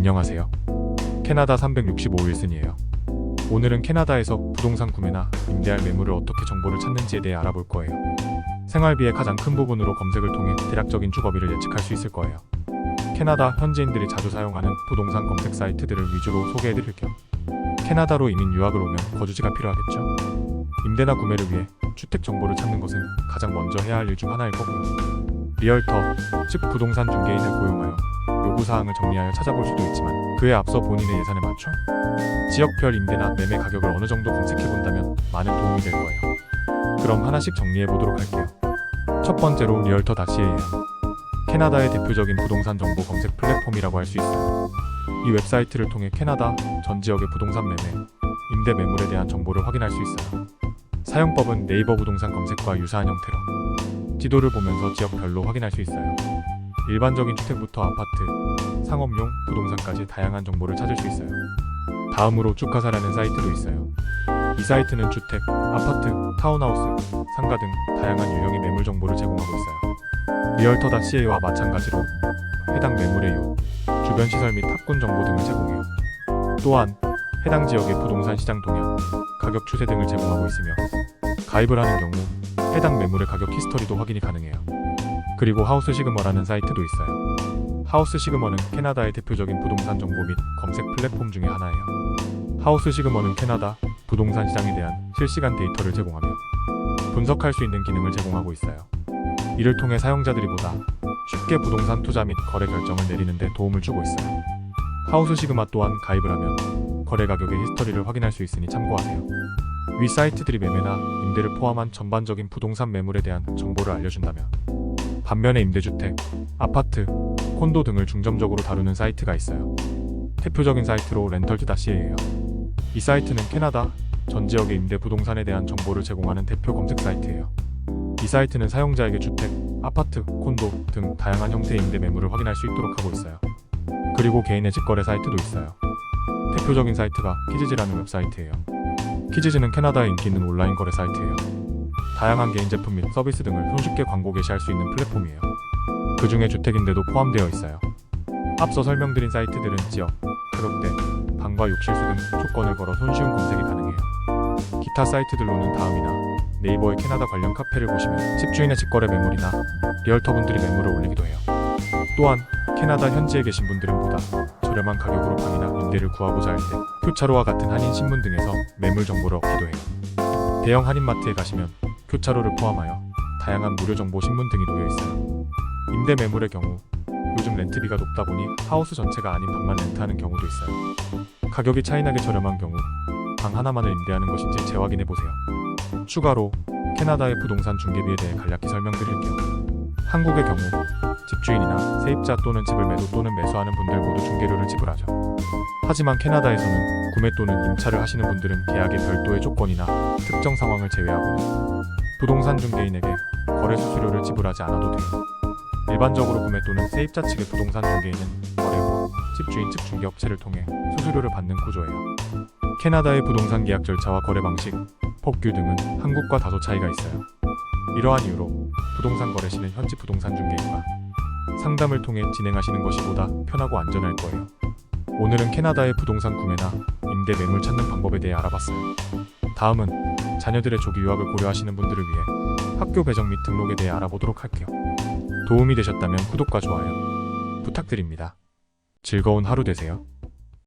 안녕하세요. 캐나다 365일슨이에요. 오늘은 캐나다에서 부동산 구매나 임대할 매물을 어떻게 정보를 찾는지에 대해 알아볼 거예요. 생활비의 가장 큰 부분으로 검색을 통해 대략적인 주거비를 예측할 수 있을 거예요. 캐나다 현지인들이 자주 사용하는 부동산 검색 사이트들을 위주로 소개해드릴게요. 캐나다로 이민 유학을 오면 거주지가 필요하겠죠? 임대나 구매를 위해 주택 정보를 찾는 것은 가장 먼저 해야 할 일 중 하나일 거고요. 리얼터, 즉 부동산 중개인을 고용하여 요구사항을 정리하여 찾아볼 수도 있지만 그에 앞서 본인의 예산에 맞춰 지역별 임대나 매매 가격을 어느 정도 검색해본다면 많은 도움이 될 거예요. 그럼 하나씩 정리해보도록 할게요. 첫 번째로 리얼터.ca예요. 캐나다의 대표적인 부동산 정보 검색 플랫폼이라고 할 수 있어요. 이 웹사이트를 통해 캐나다 전 지역의 부동산 매매, 임대 매물에 대한 정보를 확인할 수 있어요. 사용법은 네이버 부동산 검색과 유사한 형태로 지도를 보면서 지역별로 확인할 수 있어요. 일반적인 주택부터 아파트, 상업용, 부동산까지 다양한 정보를 찾을 수 있어요. 다음으로 주카사라는 사이트도 있어요. 이 사이트는 주택, 아파트, 타운하우스, 상가 등 다양한 유형의 매물 정보를 제공하고 있어요. 리얼터.ca와 마찬가지로 해당 매물의 요, 주변 시설 및 학군 정보 등을 제공해요. 또한 해당 지역의 부동산 시장 동향, 가격 추세 등을 제공하고 있으며 가입을 하는 경우 해당 매물의 가격 히스토리도 확인이 가능해요. 그리고 하우스 시그머라는 사이트도 있어요. 하우스 시그머는 캐나다의 대표적인 부동산 정보 및 검색 플랫폼 중에 하나예요. 하우스 시그머는 캐나다 부동산 시장에 대한 실시간 데이터를 제공하며 분석할 수 있는 기능을 제공하고 있어요. 이를 통해 사용자들이 보다 쉽게 부동산 투자 및 거래 결정을 내리는 데 도움을 주고 있어요. 하우스 시그마 또한 가입을 하면 거래 가격의 히스토리를 확인할 수 있으니 참고하세요. 위 사이트들이 매매나 임대를 포함한 전반적인 부동산 매물에 대한 정보를 알려준다면 반면에 임대주택, 아파트, 콘도 등을 중점적으로 다루는 사이트가 있어요. 대표적인 사이트로 렌털즈.ca예요. 이 사이트는 캐나다 전 지역의 임대 부동산에 대한 정보를 제공하는 대표 검색 사이트예요. 이 사이트는 사용자에게 주택, 아파트, 콘도 등 다양한 형태의 임대 매물을 확인할 수 있도록 하고 있어요. 그리고 개인의 직거래 사이트도 있어요. 대표적인 사이트가 키즈즈라는 웹사이트예요. 키즈즈는 캐나다에 인기 있는 온라인 거래 사이트예요. 다양한 개인 제품 및 서비스 등을 손쉽게 광고 게시할 수 있는 플랫폼이에요. 그 중에 주택임대도 포함되어 있어요. 앞서 설명드린 사이트들은 지역, 가격대, 방과 욕실수 등 조건을 걸어 손쉬운 검색이 가능해요. 기타 사이트들로는 다음이나 네이버의 캐나다 관련 카페를 보시면 집주인의 직거래 매물이나 리얼터분들이 매물을 올리기도 해요. 또한 캐나다 현지에 계신 분들은 보다 저렴한 가격으로 방이나 임대를 구하고자 할 때 교차로와 같은 한인신문 등에서 매물 정보를 얻기도 해요. 대형 한인마트에 가시면 교차로를 포함하여 다양한 무료 정보 신문 등이 놓여 있어요. 임대 매물의 경우 요즘 렌트비가 높다 보니 하우스 전체가 아닌 방만 렌트하는 경우도 있어요. 가격이 차이나게 저렴한 경우 방 하나만을 임대하는 것인지 재확인해 보세요. 추가로 캐나다의 부동산 중개비에 대해 간략히 설명드릴게요. 한국의 경우 집주인이나 세입자 또는 집을 매도 또는 매수하는 분들 모두 중개료를 지불하죠. 하지만 캐나다에서는 구매 또는 임차를 하시는 분들은 계약의 별도의 조건이나 특정 상황을 제외하고는 부동산 중개인에게 거래 수수료를 지불하지 않아도 돼요. 일반적으로 구매 또는 세입자 측의 부동산 중개인은 거래 후 집주인 측 중개업체를 통해 수수료를 받는 구조예요. 캐나다의 부동산 계약 절차와 거래 방식, 법규 등은 한국과 다소 차이가 있어요. 이러한 이유로 부동산 거래 시는 현지 부동산 중개인과 상담을 통해 진행하시는 것이 보다 편하고 안전할 거예요. 오늘은 캐나다의 부동산 구매나 임대 매물 찾는 방법에 대해 알아봤어요. 다음은 자녀들의 조기 유학을 고려하시는 분들을 위해 학교 배정 및 등록에 대해 알아보도록 할게요. 도움이 되셨다면 구독과 좋아요 부탁드립니다. 즐거운 하루 되세요.